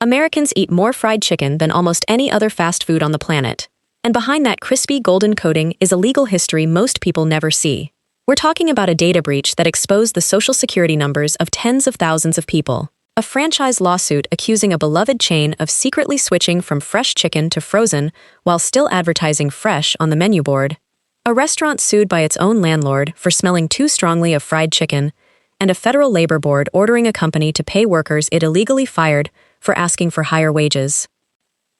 Americans eat more fried chicken than almost any other fast food on the planet. And behind that crispy golden coating is a legal history most people never see. We're talking about a data breach that exposed the social security numbers of tens of thousands of people. A franchise lawsuit accusing a beloved chain of secretly switching from fresh chicken to frozen while still advertising fresh on the menu board. A restaurant sued by its own landlord for smelling too strongly of fried chicken, and a federal labor board ordering a company to pay workers it illegally fired for asking for higher wages.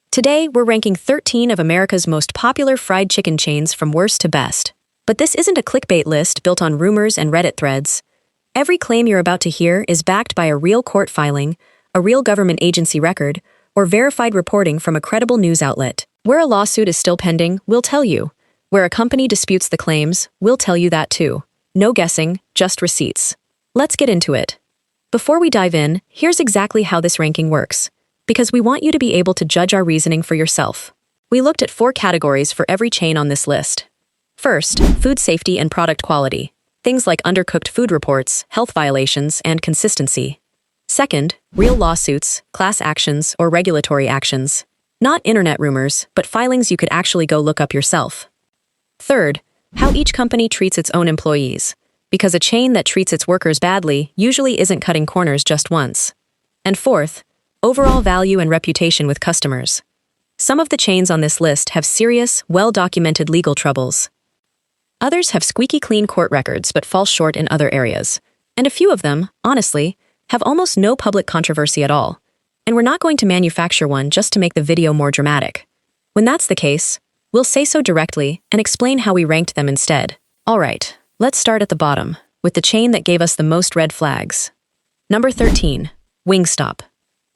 Today, we're ranking 13 of America's most popular fried chicken chains from worst to best. But this isn't a clickbait list built on rumors and Reddit threads. Every claim you're about to hear is backed by a real court filing, a real government agency record, or verified reporting from a credible news outlet. Where a lawsuit is still pending, we'll tell you. Where a company disputes the claims, we'll tell you that too. No guessing, just receipts. Let's get into it. Before we dive in, here's exactly how this ranking works, because we want you to be able to judge our reasoning for yourself. We looked at 4 categories for every chain on this list. First, food safety and product quality. Things like undercooked food reports, health violations, and consistency. Second, real lawsuits, class actions, or regulatory actions. Not internet rumors, but filings you could actually go look up yourself. Third, how each company treats its own employees, because a chain that treats its workers badly usually isn't cutting corners just once. And fourth, overall value and reputation with customers. Some of the chains on this list have serious, well-documented legal troubles. Others have squeaky clean court records but fall short in other areas. And a few of them, honestly, have almost no public controversy at all. And we're not going to manufacture one just to make the video more dramatic. When that's the case, we'll say so directly and explain how we ranked them instead. All right, let's start at the bottom, with the chain that gave us the most red flags. Number 13, Wingstop.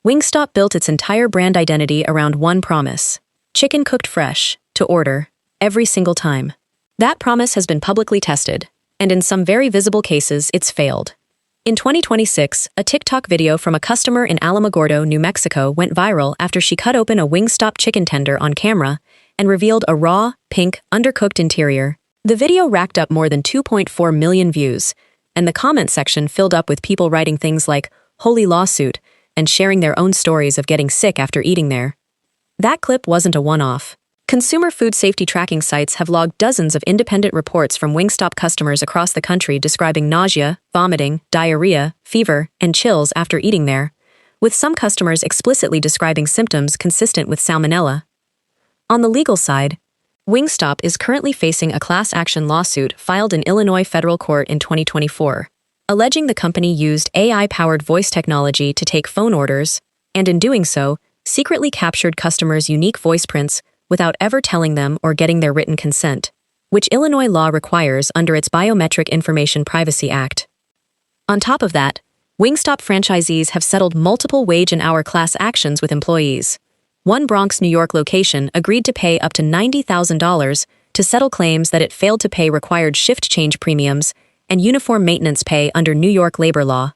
Wingstop built its entire brand identity around one promise: chicken cooked fresh, to order, every single time. That promise has been publicly tested, and in some very visible cases, it's failed. In 2026, a TikTok video from a customer in Alamogordo, New Mexico went viral after she cut open a Wingstop chicken tender on camera and revealed a raw, pink, undercooked interior. The video racked up more than 2.4 million views, and the comment section filled up with people writing things like, "Holy lawsuit," and sharing their own stories of getting sick after eating there. That clip wasn't a one-off. Consumer food safety tracking sites have logged dozens of independent reports from Wingstop customers across the country describing nausea, vomiting, diarrhea, fever, and chills after eating there, with some customers explicitly describing symptoms consistent with salmonella. On the legal side, Wingstop is currently facing a class action lawsuit filed in Illinois federal court in 2024, alleging the company used AI-powered voice technology to take phone orders, and in doing so, secretly captured customers' unique voice prints without ever telling them or getting their written consent, which Illinois law requires under its Biometric Information Privacy Act. On top of that, Wingstop franchisees have settled multiple wage and hour class actions with employees. One Bronx, New York location agreed to pay up to $90,000 to settle claims that it failed to pay required shift change premiums and uniform maintenance pay under New York labor law.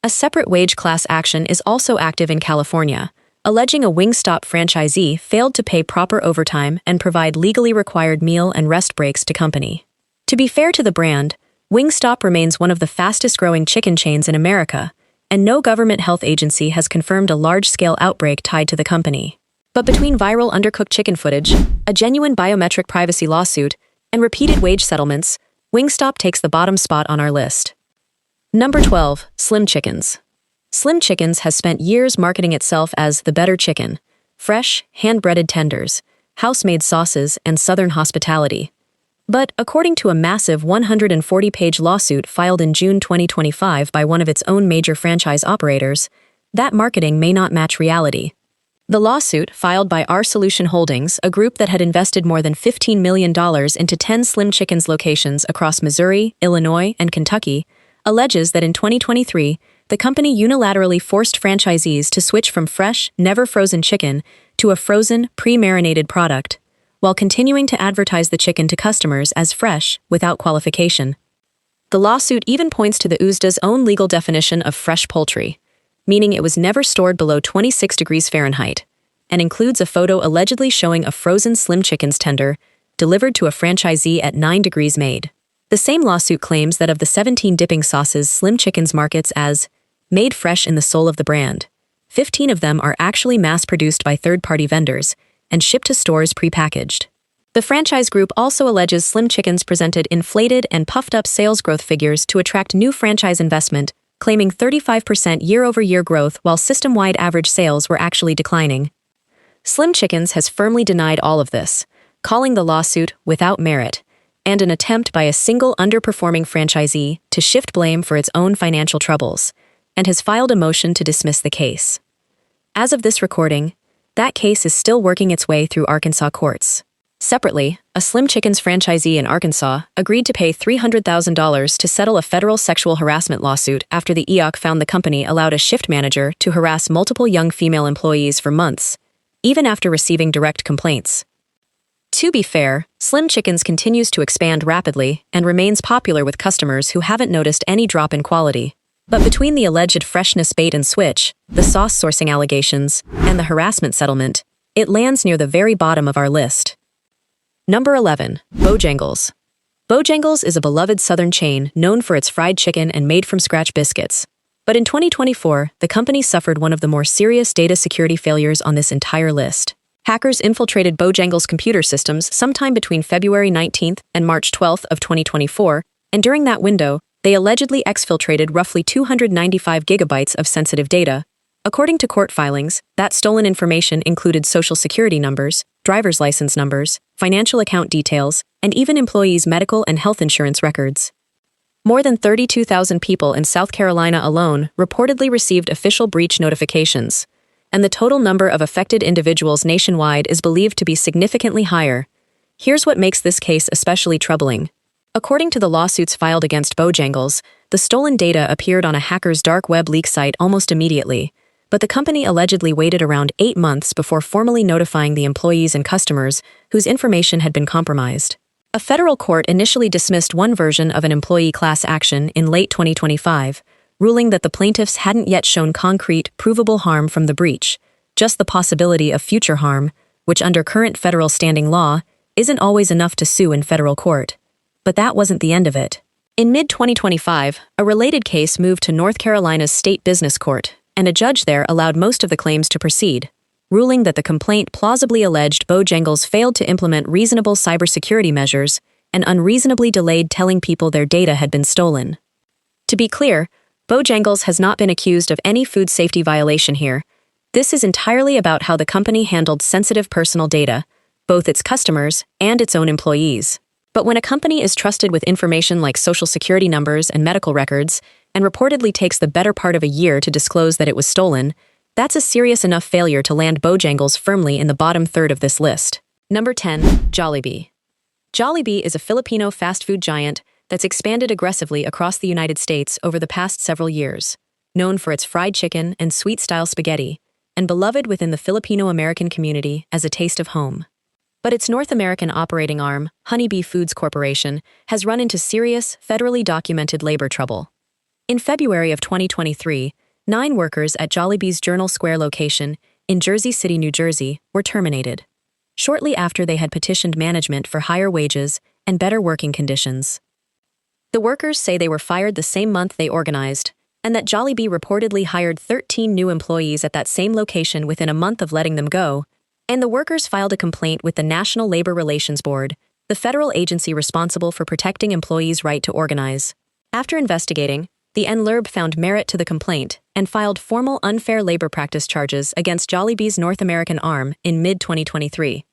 A separate wage class action is also active in California, alleging a Wingstop franchisee failed to pay proper overtime and provide legally required meal and rest breaks to company. To be fair to the brand, Wingstop remains one of the fastest-growing chicken chains in America, and no government health agency has confirmed a large-scale outbreak tied to the company. But between viral undercooked chicken footage, a genuine biometric privacy lawsuit, and repeated wage settlements, Wingstop takes the bottom spot on our list. Number 12, Slim Chickens. Slim Chickens has spent years marketing itself as the better chicken: fresh, hand-breaded tenders, house-made sauces, and southern hospitality. But according to a massive 140-page lawsuit filed in June 2025 by one of its own major franchise operators, that marketing may not match reality. The lawsuit, filed by R Solution Holdings, a group that had invested more than $15 million into 10 Slim Chickens locations across Missouri, Illinois, and Kentucky, alleges that in 2023, the company unilaterally forced franchisees to switch from fresh, never-frozen chicken to a frozen, pre-marinated product, while continuing to advertise the chicken to customers as fresh, without qualification. The lawsuit even points to the USDA's own legal definition of fresh poultry, meaning it was never stored below 26 degrees Fahrenheit, and includes a photo allegedly showing a frozen Slim Chickens tender delivered to a franchisee at 9 degrees made. The same lawsuit claims that of the 17 dipping sauces Slim Chickens markets as made fresh in the soul of the brand, 15 of them are actually mass-produced by third-party vendors and shipped to stores prepackaged. The franchise group also alleges Slim Chickens presented inflated and puffed-up sales growth figures to attract new franchise investment, claiming 35% year-over-year growth while system-wide average sales were actually declining. Slim Chickens has firmly denied all of this, calling the lawsuit without merit and an attempt by a single underperforming franchisee to shift blame for its own financial troubles, and has filed a motion to dismiss the case. As of this recording, that case is still working its way through Arkansas courts. Separately, a Slim Chickens franchisee in Arkansas agreed to pay $300,000 to settle a federal sexual harassment lawsuit after the EEOC found the company allowed a shift manager to harass multiple young female employees for months, even after receiving direct complaints. To be fair, Slim Chickens continues to expand rapidly and remains popular with customers who haven't noticed any drop in quality. But between the alleged freshness bait and switch, the sauce sourcing allegations, and the harassment settlement, it lands near the very bottom of our list. Number 11. Bojangles. Bojangles is a beloved Southern chain known for its fried chicken and made-from-scratch biscuits. But in 2024, the company suffered one of the more serious data security failures on this entire list. Hackers infiltrated Bojangles' computer systems sometime between February 19th and March 12th of 2024, and during that window, they allegedly exfiltrated roughly 295 gigabytes of sensitive data. According to court filings, that stolen information included social security numbers, driver's license numbers, financial account details, and even employees' medical and health insurance records. More than 32,000 people in South Carolina alone reportedly received official breach notifications, and the total number of affected individuals nationwide is believed to be significantly higher. Here's what makes this case especially troubling. According to the lawsuits filed against Bojangles, the stolen data appeared on a hacker's dark web leak site almost immediately, but the company allegedly waited around 8 months before formally notifying the employees and customers whose information had been compromised. A federal court initially dismissed one version of an employee class action in late 2025, ruling that the plaintiffs hadn't yet shown concrete, provable harm from the breach, just the possibility of future harm, which under current federal standing law isn't always enough to sue in federal court. But that wasn't the end of it. In mid-2025, a related case moved to North Carolina's State Business Court, and a judge there allowed most of the claims to proceed, ruling that the complaint plausibly alleged Bojangles failed to implement reasonable cybersecurity measures and unreasonably delayed telling people their data had been stolen. To be clear, Bojangles has not been accused of any food safety violation here. This is entirely about how the company handled sensitive personal data, both its customers and its own employees. But when a company is trusted with information like social security numbers and medical records, and reportedly takes the better part of a year to disclose that it was stolen, that's a serious enough failure to land Bojangles firmly in the bottom third of this list. Number 10. Jollibee. Jollibee is a Filipino fast food giant that's expanded aggressively across the United States over the past several years, known for its fried chicken and sweet-style spaghetti, and beloved within the Filipino-American community as a taste of home. But its North American operating arm, Honeybee Foods Corporation, has run into serious, federally documented labor trouble. In February of 2023, 9 workers at Jollibee's Journal Square location in Jersey City, New Jersey, were terminated, shortly after they had petitioned management for higher wages and better working conditions. The workers say they were fired the same month they organized, and that Jollibee reportedly hired 13 new employees at that same location within a month of letting them go, and the workers filed a complaint with the National Labor Relations Board, the federal agency responsible for protecting employees' right to organize. After investigating, the NLRB found merit to the complaint and filed formal unfair labor practice charges against Jollibee's North American arm in mid-2023.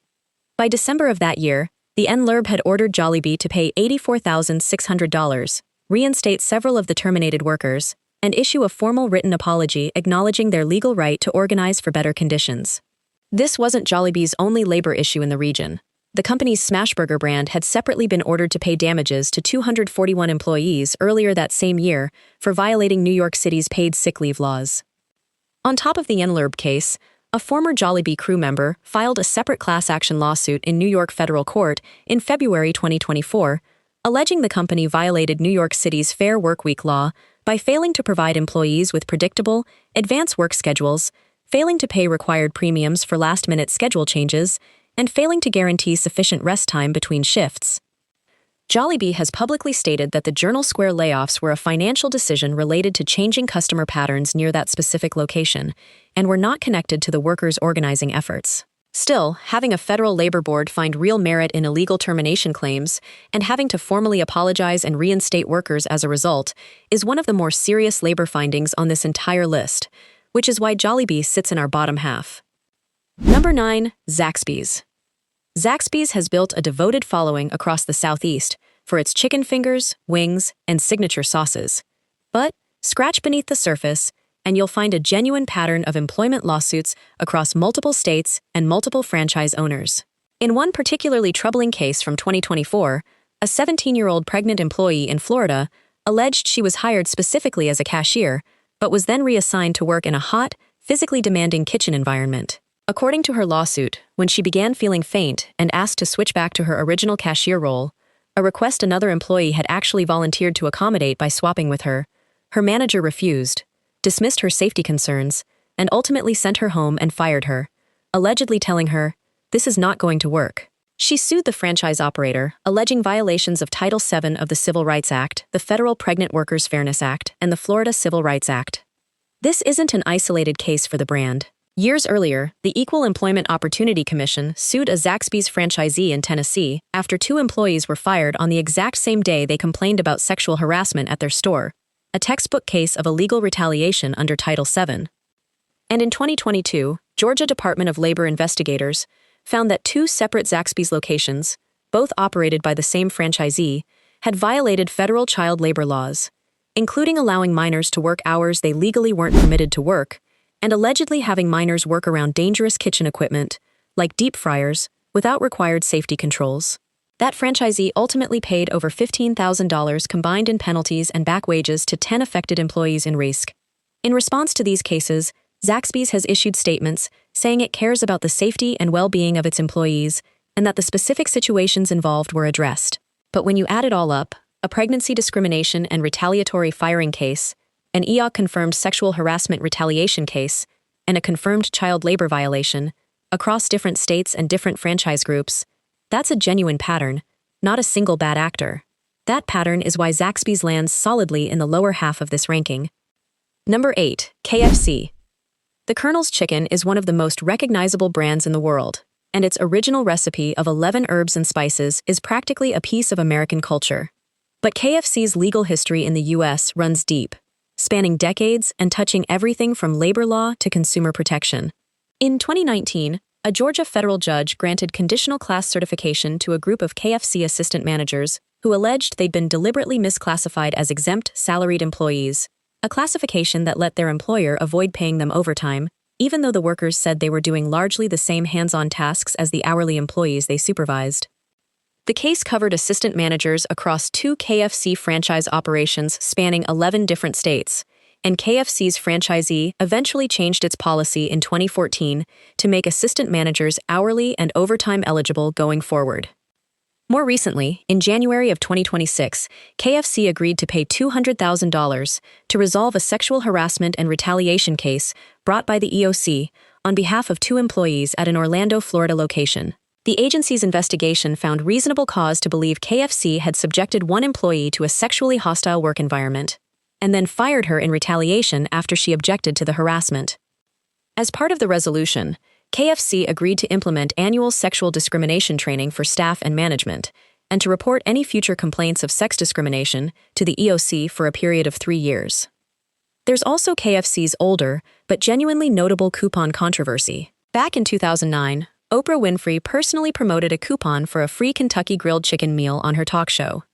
By December of that year, the NLRB had ordered Jollibee to pay $84,600, reinstate several of the terminated workers, and issue a formal written apology acknowledging their legal right to organize for better conditions. This wasn't Jollibee's only labor issue in the region. The company's Smashburger brand had separately been ordered to pay damages to 241 employees earlier that same year for violating New York City's paid sick leave laws. On top of the NLRB case, a former Jollibee crew member filed a separate class action lawsuit in New York federal court in February 2024, alleging the company violated New York City's Fair Workweek law by failing to provide employees with predictable, advance work schedules, failing to pay required premiums for last-minute schedule changes, and failing to guarantee sufficient rest time between shifts. Jollibee has publicly stated that the Journal Square layoffs were a financial decision related to changing customer patterns near that specific location and were not connected to the workers' organizing efforts. Still, having a federal labor board find real merit in illegal termination claims and having to formally apologize and reinstate workers as a result is one of the more serious labor findings on this entire list, which is why Jollibee sits in our bottom half. Number 9. Zaxby's. Zaxby's has built a devoted following across the Southeast for its chicken fingers, wings, and signature sauces. But scratch beneath the surface, and you'll find a genuine pattern of employment lawsuits across multiple states and multiple franchise owners. In one particularly troubling case from 2024, a 17-year-old pregnant employee in Florida alleged she was hired specifically as a cashier, but was then reassigned to work in a hot, physically demanding kitchen environment. According to her lawsuit, when she began feeling faint and asked to switch back to her original cashier role, a request another employee had actually volunteered to accommodate by swapping with her, her manager refused, dismissed her safety concerns, and ultimately sent her home and fired her, allegedly telling her, "This is not going to work." She sued the franchise operator, alleging violations of Title VII of the Civil Rights Act, the Federal Pregnant Workers Fairness Act, and the Florida Civil Rights Act. This isn't an isolated case for the brand. Years earlier, the Equal Employment Opportunity Commission sued a Zaxby's franchisee in Tennessee after 2 employees were fired on the exact same day they complained about sexual harassment at their store, a textbook case of illegal retaliation under Title VII. And in 2022, Georgia Department of Labor investigators found that 2 separate Zaxby's locations, both operated by the same franchisee, had violated federal child labor laws, including allowing minors to work hours they legally weren't permitted to work, and allegedly having minors work around dangerous kitchen equipment, like deep fryers, without required safety controls. That franchisee ultimately paid over $15,000 combined in penalties and back wages to 10 affected employees in risk. In response to these cases, Zaxby's has issued statements saying it cares about the safety and well-being of its employees and that the specific situations involved were addressed. But when you add it all up, a pregnancy discrimination and retaliatory firing case, an EEOC-confirmed sexual harassment retaliation case, and a confirmed child labor violation, across different states and different franchise groups, that's a genuine pattern, not a single bad actor. That pattern is why Zaxby's lands solidly in the lower half of this ranking. Number 8. KFC. The Colonel's Chicken is one of the most recognizable brands in the world, and its original recipe of 11 herbs and spices is practically a piece of American culture. But KFC's legal history in the U.S. runs deep, spanning decades and touching everything from labor law to consumer protection. In 2019, a Georgia federal judge granted conditional class certification to a group of KFC assistant managers who alleged they'd been deliberately misclassified as exempt salaried employees, a classification that let their employer avoid paying them overtime, even though the workers said they were doing largely the same hands-on tasks as the hourly employees they supervised. The case covered assistant managers across 2 KFC franchise operations spanning 11 different states, and KFC's franchisee eventually changed its policy in 2014 to make assistant managers hourly and overtime eligible going forward. More recently, in January of 2026, KFC agreed to pay $200,000 to resolve a sexual harassment and retaliation case brought by the EEOC on behalf of 2 employees at an Orlando, Florida location. The agency's investigation found reasonable cause to believe KFC had subjected one employee to a sexually hostile work environment, and then fired her in retaliation after she objected to the harassment. As part of the resolution, KFC agreed to implement annual sexual discrimination training for staff and management, and to report any future complaints of sex discrimination to the EEOC for a period of 3 years. There's also KFC's older, but genuinely notable coupon controversy. Back in 2009, Oprah Winfrey personally promoted a coupon for a free Kentucky Grilled Chicken meal on her talk show.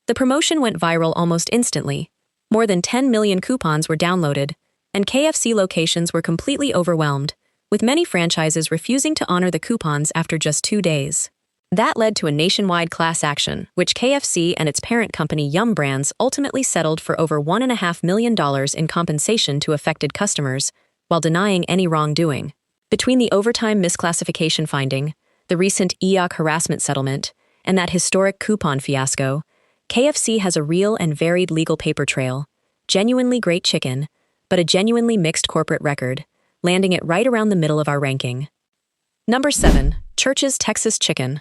The promotion went viral almost instantly. More than 10 million coupons were downloaded, and KFC locations were completely overwhelmed, with many franchises refusing to honor the coupons after just 2 days. That led to a nationwide class action, which KFC and its parent company Yum Brands ultimately settled for over $1.5 million in compensation to affected customers, while denying any wrongdoing. Between the overtime misclassification finding, the recent EEOC harassment settlement, and that historic coupon fiasco, KFC has a real and varied legal paper trail, genuinely great chicken, but a genuinely mixed corporate record, landing it right around the middle of our ranking. Number 7. Church's Texas Chicken.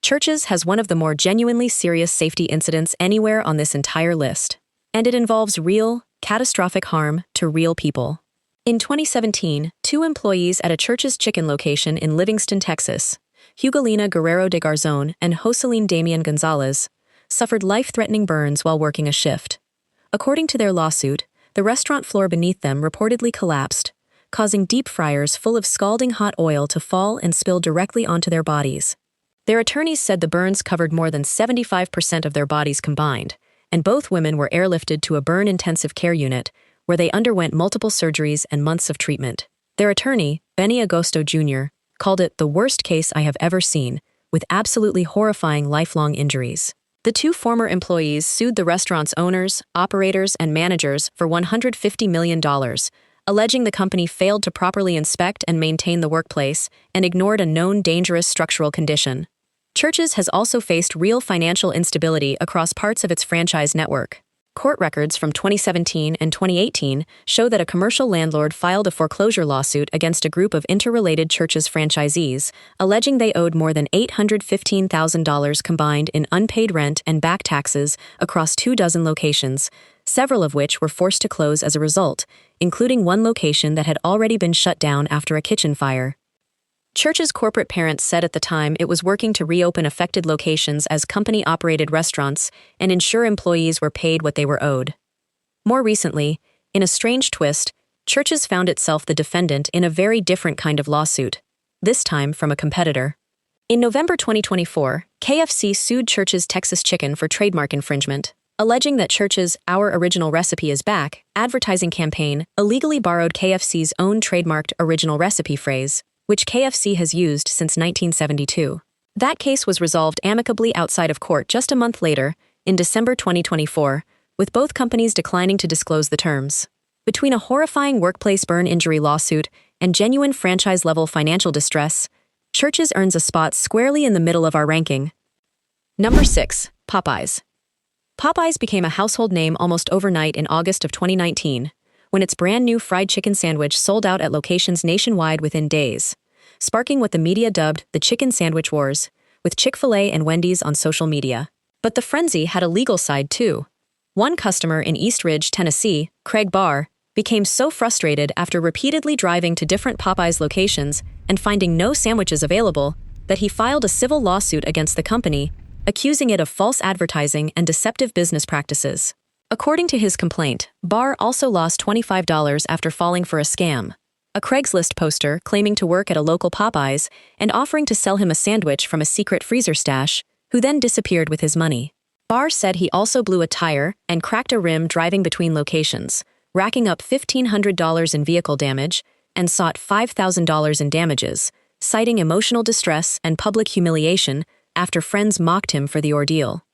Church's has one of the more genuinely serious safety incidents anywhere on this entire list. And it involves real, catastrophic harm to real people. In 2017, 2 employees at a Church's chicken location in Livingston, Texas, Hugelina Guerrero de Garzón and Joseline Damian Gonzalez, suffered life-threatening burns while working a shift. According to their lawsuit, the restaurant floor beneath them reportedly collapsed, causing deep fryers full of scalding hot oil to fall and spill directly onto their bodies. Their attorneys said the burns covered more than 75% of their bodies combined, and both women were airlifted to a burn-intensive care unit, where they underwent multiple surgeries and months of treatment. Their attorney, Benny Agosto Jr., called it the worst case I have ever seen, with absolutely horrifying lifelong injuries. The 2 former employees sued the restaurant's owners, operators, and managers for $150 million, alleging the company failed to properly inspect and maintain the workplace and ignored a known dangerous structural condition. Church's has also faced real financial instability across parts of its franchise network. Court records from 2017 and 2018 show that a commercial landlord filed a foreclosure lawsuit against a group of interrelated Church's franchisees, alleging they owed more than $815,000 combined in unpaid rent and back taxes across 24 locations, several of which were forced to close as a result, including one location that had already been shut down after a kitchen fire. Church's corporate parent said at the time it was working to reopen affected locations as company-operated restaurants and ensure employees were paid what they were owed. More recently, in a strange twist, Church's found itself the defendant in a very different kind of lawsuit, this time from a competitor. In November 2024, KFC sued Church's Texas Chicken for trademark infringement, alleging that Church's "Our Original Recipe is Back" advertising campaign illegally borrowed KFC's own trademarked original recipe phrase, which KFC has used since 1972. That case was resolved amicably outside of court just a month later, in December 2024, with both companies declining to disclose the terms. Between a horrifying workplace burn injury lawsuit and genuine franchise-level financial distress, Church's earns a spot squarely in the middle of our ranking. Number 6. Popeyes. Popeyes became a household name almost overnight in August of 2019, when its brand-new fried chicken sandwich sold out at locations nationwide within days, sparking what the media dubbed the Chicken Sandwich Wars, with Chick-fil-A and Wendy's on social media. But the frenzy had a legal side too. One customer in East Ridge, Tennessee, Craig Barr, became so frustrated after repeatedly driving to different Popeyes locations and finding no sandwiches available that he filed a civil lawsuit against the company, accusing it of false advertising and deceptive business practices. According to his complaint, Barr also lost $25 after falling for a scam. A Craigslist poster claiming to work at a local Popeyes and offering to sell him a sandwich from a secret freezer stash, who then disappeared with his money. Barr said he also blew a tire and cracked a rim driving between locations, racking up $1,500 in vehicle damage, and sought $5,000 in damages, citing emotional distress and public humiliation after friends mocked him for the ordeal.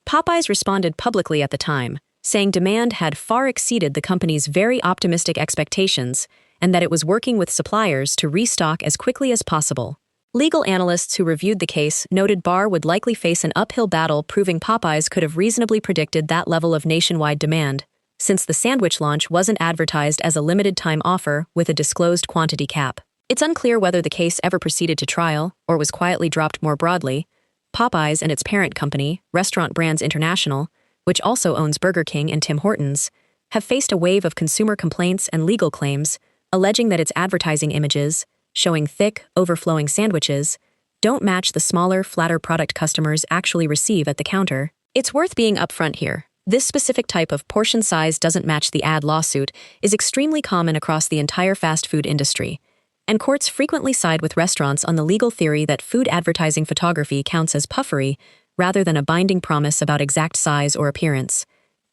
Popeyes responded publicly at the time, saying demand had far exceeded the company's very optimistic expectations and that it was working with suppliers to restock as quickly as possible. Legal analysts who reviewed the case noted Barr would likely face an uphill battle, proving Popeyes could have reasonably predicted that level of nationwide demand, since the sandwich launch wasn't advertised as a limited-time offer with a disclosed quantity cap. It's unclear whether the case ever proceeded to trial or was quietly dropped more broadly. Popeyes and its parent company, Restaurant Brands International, which also owns Burger King and Tim Hortons, have faced a wave of consumer complaints and legal claims, alleging that its advertising images, showing thick, overflowing sandwiches, don't match the smaller, flatter product customers actually receive at the counter. It's worth being upfront here. This specific type of portion size doesn't match the ad lawsuit is extremely common across the entire fast food industry, and courts frequently side with restaurants on the legal theory that food advertising photography counts as puffery rather than a binding promise about exact size or appearance.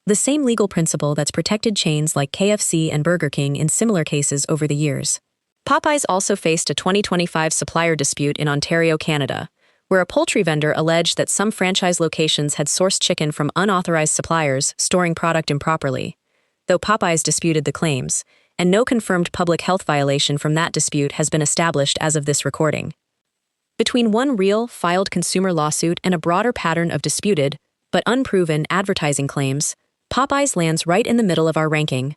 The same legal principle that's protected chains like KFC and Burger King in similar cases over the years. Popeyes also faced a 2025 supplier dispute in Ontario, Canada, where a poultry vendor alleged that some franchise locations had sourced chicken from unauthorized suppliers storing product improperly, though Popeyes disputed the claims, and no confirmed public health violation from that dispute has been established as of this recording. Between one real, filed consumer lawsuit and a broader pattern of disputed, but unproven advertising claims, Popeyes lands right in the middle of our ranking.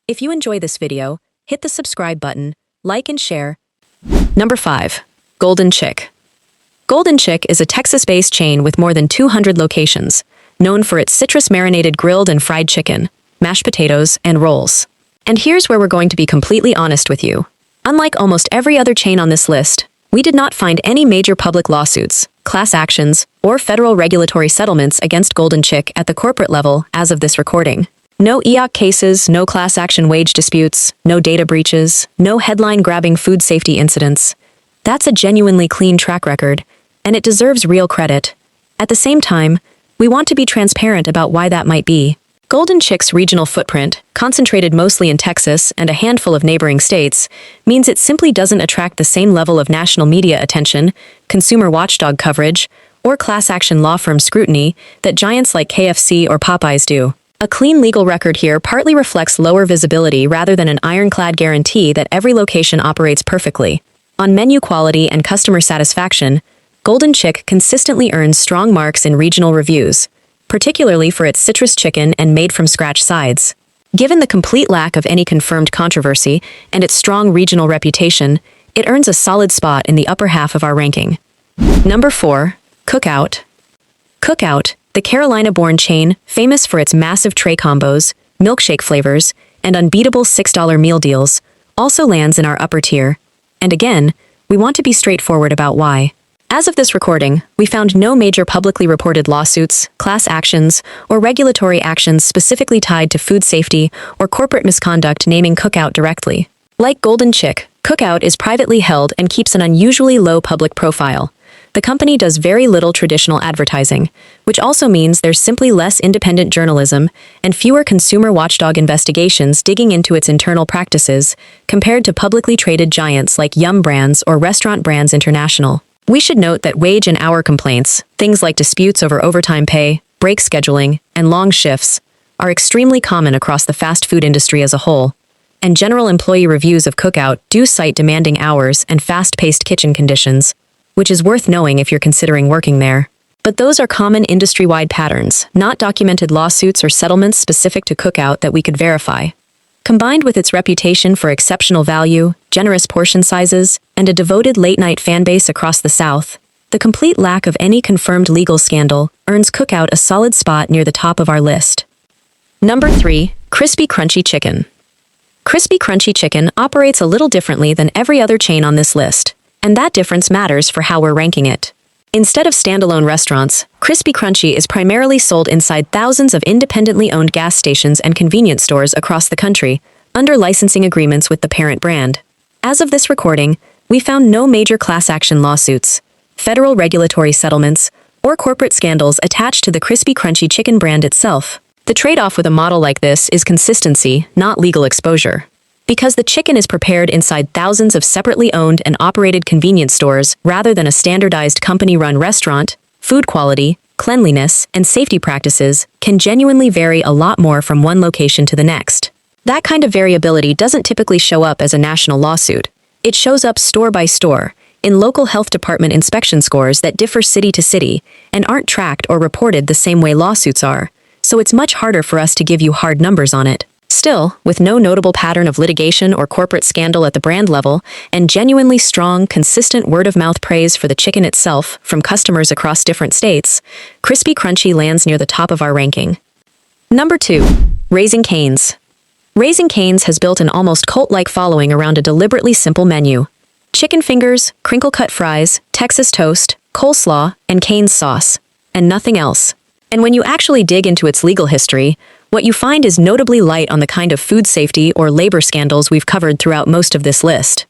If you enjoy this video, hit the subscribe button, like and share. Number 5. Golden Chick. Golden Chick is a Texas-based chain with more than 200 locations, known for its citrus-marinated grilled and fried chicken, mashed potatoes, and rolls. And here's where we're going to be completely honest with you. Unlike almost every other chain on this list, we did not find any major public lawsuits, class actions, or federal regulatory settlements against Golden Chick at the corporate level as of this recording. No EEOC cases, no class action wage disputes, no data breaches, no headline-grabbing food safety incidents. That's a genuinely clean track record, and it deserves real credit. At the same time, we want to be transparent about why that might be. Golden Chick's regional footprint, concentrated mostly in Texas and a handful of neighboring states, means it simply doesn't attract the same level of national media attention, consumer watchdog coverage, or class action law firm scrutiny that giants like KFC or Popeyes do. A clean legal record here partly reflects lower visibility rather than an ironclad guarantee that every location operates perfectly. On menu quality and customer satisfaction, Golden Chick consistently earns strong marks in regional reviews, particularly for its citrus chicken and made-from-scratch sides. Given the complete lack of any confirmed controversy and its strong regional reputation, it earns a solid spot in the upper half of our ranking. Number 4. Cookout. Cookout, the Carolina-born chain, famous for its massive tray combos, milkshake flavors, and unbeatable $6 meal deals, also lands in our upper tier. And again, we want to be straightforward about why. As of this recording, we found no major publicly reported lawsuits, class actions, or regulatory actions specifically tied to food safety or corporate misconduct naming Cookout directly. Like Golden Chick, Cookout is privately held and keeps an unusually low public profile. The company does very little traditional advertising, which also means there's simply less independent journalism and fewer consumer watchdog investigations digging into its internal practices compared to publicly traded giants like Yum Brands or Restaurant Brands International. We should note that wage and hour complaints, things like disputes over overtime pay, break scheduling, and long shifts, are extremely common across the fast food industry as a whole, and general employee reviews of Cookout do cite demanding hours and fast-paced kitchen conditions, which is worth knowing if you're considering working there. But those are common industry-wide patterns, not documented lawsuits or settlements specific to Cookout that we could verify. Combined with its reputation for exceptional value, generous portion sizes, and a devoted late-night fanbase across the South, the complete lack of any confirmed legal scandal earns Cookout a solid spot near the top of our list. Number 3. Crispy Crunchy Chicken. Crispy Crunchy Chicken operates a little differently than every other chain on this list, and that difference matters for how we're ranking it. Instead of standalone restaurants, Crispy Crunchy is primarily sold inside thousands of independently owned gas stations and convenience stores across the country, under licensing agreements with the parent brand. As of this recording, we found no major class action lawsuits, federal regulatory settlements, or corporate scandals attached to the Crispy Crunchy Chicken brand itself. The trade-off with a model like this is consistency, not legal exposure. Because the chicken is prepared inside thousands of separately owned and operated convenience stores rather than a standardized company-run restaurant, food quality, cleanliness, and safety practices can genuinely vary a lot more from one location to the next. That kind of variability doesn't typically show up as a national lawsuit. It shows up store by store, in local health department inspection scores that differ city to city and aren't tracked or reported the same way lawsuits are, so it's much harder for us to give you hard numbers on it. Still, with no notable pattern of litigation or corporate scandal at the brand level, and genuinely strong, consistent word-of-mouth praise for the chicken itself from customers across different states, Crispy Crunchy lands near the top of our ranking. Number 2. Raising Cane's. Raising Cane's has built an almost cult-like following around a deliberately simple menu. Chicken fingers, crinkle-cut fries, Texas toast, coleslaw, and Cane's sauce. And nothing else. And when you actually dig into its legal history, what you find is notably light on the kind of food safety or labor scandals we've covered throughout most of this list.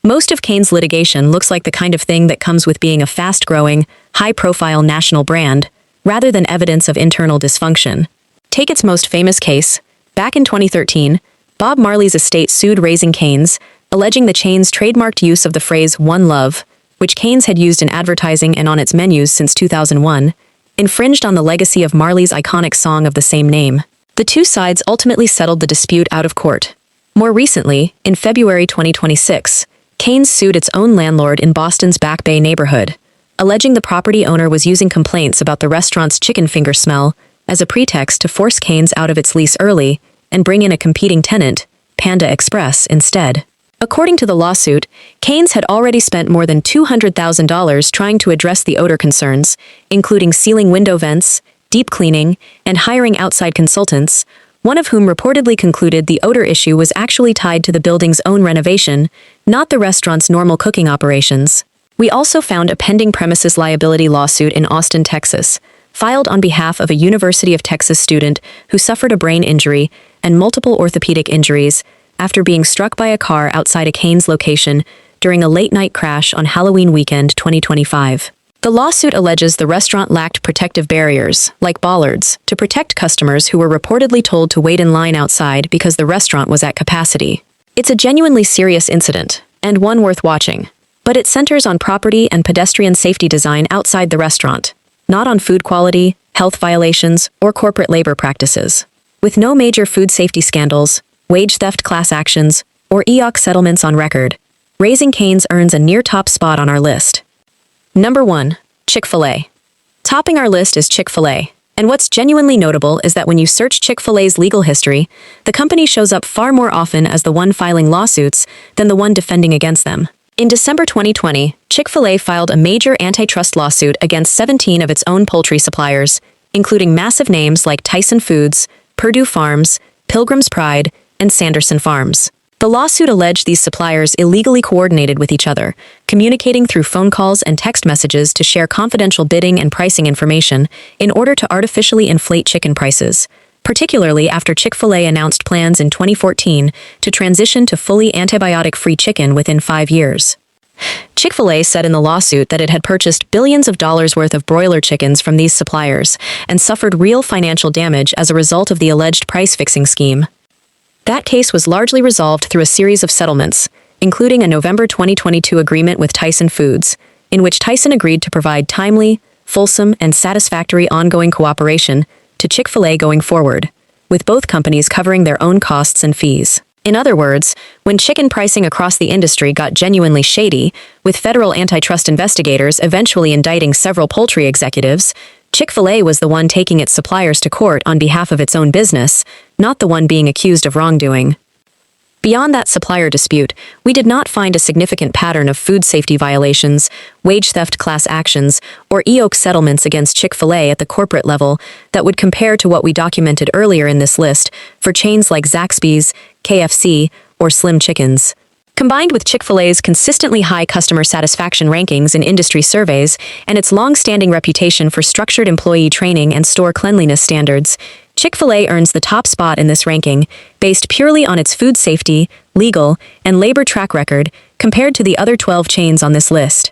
Most of Cane's litigation looks like the kind of thing that comes with being a fast-growing, high-profile national brand, rather than evidence of internal dysfunction. Take its most famous case. Back in 2013, Bob Marley's estate sued Raising Cane's, alleging the chain's trademarked use of the phrase "One Love," which Cane's had used in advertising and on its menus since 2001, infringed on the legacy of Marley's iconic song of the same name. The two sides ultimately settled the dispute out of court. More recently, in February 2026, Cane's sued its own landlord in Boston's Back Bay neighborhood, alleging the property owner was using complaints about the restaurant's chicken finger smell as a pretext to force Cane's out of its lease early and bring in a competing tenant, Panda Express, instead. According to the lawsuit, Cane's had already spent more than $200,000 trying to address the odor concerns, including sealing window vents, deep cleaning, and hiring outside consultants, one of whom reportedly concluded the odor issue was actually tied to the building's own renovation, not the restaurant's normal cooking operations. We also found a pending premises liability lawsuit in Austin, Texas, filed on behalf of a University of Texas student who suffered a brain injury and multiple orthopedic injuries after being struck by a car outside a Cane's location during a late-night crash on Halloween weekend 2025. The lawsuit alleges the restaurant lacked protective barriers, like bollards, to protect customers who were reportedly told to wait in line outside because the restaurant was at capacity. It's a genuinely serious incident, and one worth watching, but it centers on property and pedestrian safety design outside the restaurant, not on food quality, health violations, or corporate labor practices. With no major food safety scandals, wage theft class actions, or EEOC settlements on record, Raising Cane's earns a near-top spot on our list. Number 1. Chick-fil-A. Topping our list is Chick-fil-A, and what's genuinely notable is that when you search Chick-fil-A's legal history, the company shows up far more often as the one filing lawsuits than the one defending against them. In December 2020, Chick-fil-A filed a major antitrust lawsuit against 17 of its own poultry suppliers, including massive names like Tyson Foods, Purdue Farms, Pilgrim's Pride, and Sanderson Farms. The lawsuit alleged these suppliers illegally coordinated with each other, communicating through phone calls and text messages to share confidential bidding and pricing information in order to artificially inflate chicken prices, particularly after Chick-fil-A announced plans in 2014 to transition to fully antibiotic-free chicken within 5 years. Chick-fil-A said in the lawsuit that it had purchased billions of dollars worth of broiler chickens from these suppliers and suffered real financial damage as a result of the alleged price-fixing scheme. That case was largely resolved through a series of settlements, including a November 2022 agreement with Tyson Foods, in which Tyson agreed to provide timely, fulsome, and satisfactory ongoing cooperation to Chick-fil-A going forward, with both companies covering their own costs and fees. In other words, when chicken pricing across the industry got genuinely shady, with federal antitrust investigators eventually indicting several poultry executives, Chick-fil-A was the one taking its suppliers to court on behalf of its own business, not the one being accused of wrongdoing. Beyond that supplier dispute, we did not find a significant pattern of food safety violations, wage theft class actions, or EEOC settlements against Chick-fil-A at the corporate level that would compare to what we documented earlier in this list for chains like Zaxby's, KFC, or Slim Chickens. Combined with Chick-fil-A's consistently high customer satisfaction rankings in industry surveys and its long-standing reputation for structured employee training and store cleanliness standards, Chick-fil-A earns the top spot in this ranking based purely on its food safety, legal, and labor track record compared to the other 12 chains on this list.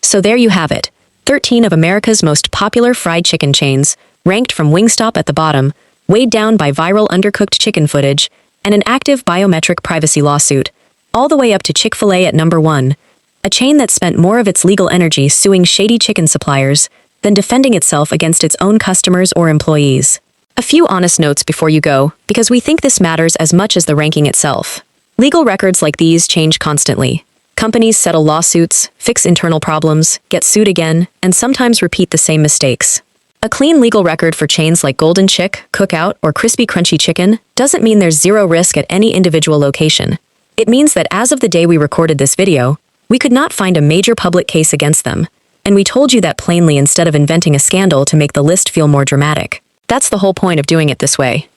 So there you have it, 13 of America's most popular fried chicken chains, ranked from Wingstop at the bottom, weighed down by viral undercooked chicken footage, and an active biometric privacy lawsuit, all the way up to Chick-fil-A at number 1, a chain that spent more of its legal energy suing shady chicken suppliers than defending itself against its own customers or employees. A few honest notes before you go, because we think this matters as much as the ranking itself. Legal records like these change constantly. Companies settle lawsuits, fix internal problems, get sued again, and sometimes repeat the same mistakes. A clean legal record for chains like Golden Chick, Cookout, or Crispy Crunchy Chicken doesn't mean there's zero risk at any individual location. It means that as of the day we recorded this video, we could not find a major public case against them, and we told you that plainly instead of inventing a scandal to make the list feel more dramatic. That's the whole point of doing it this way.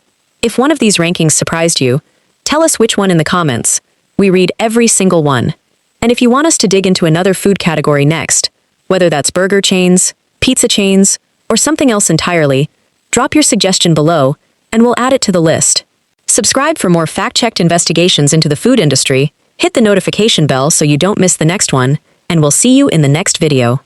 If one of these rankings surprised you, tell us which one in the comments. We read every single one. And if you want us to dig into another food category next, whether that's burger chains, pizza chains, or something else entirely, drop your suggestion below, and we'll add it to the list. Subscribe for more fact-checked investigations into the food industry, hit the notification bell so you don't miss the next one, and we'll see you in the next video.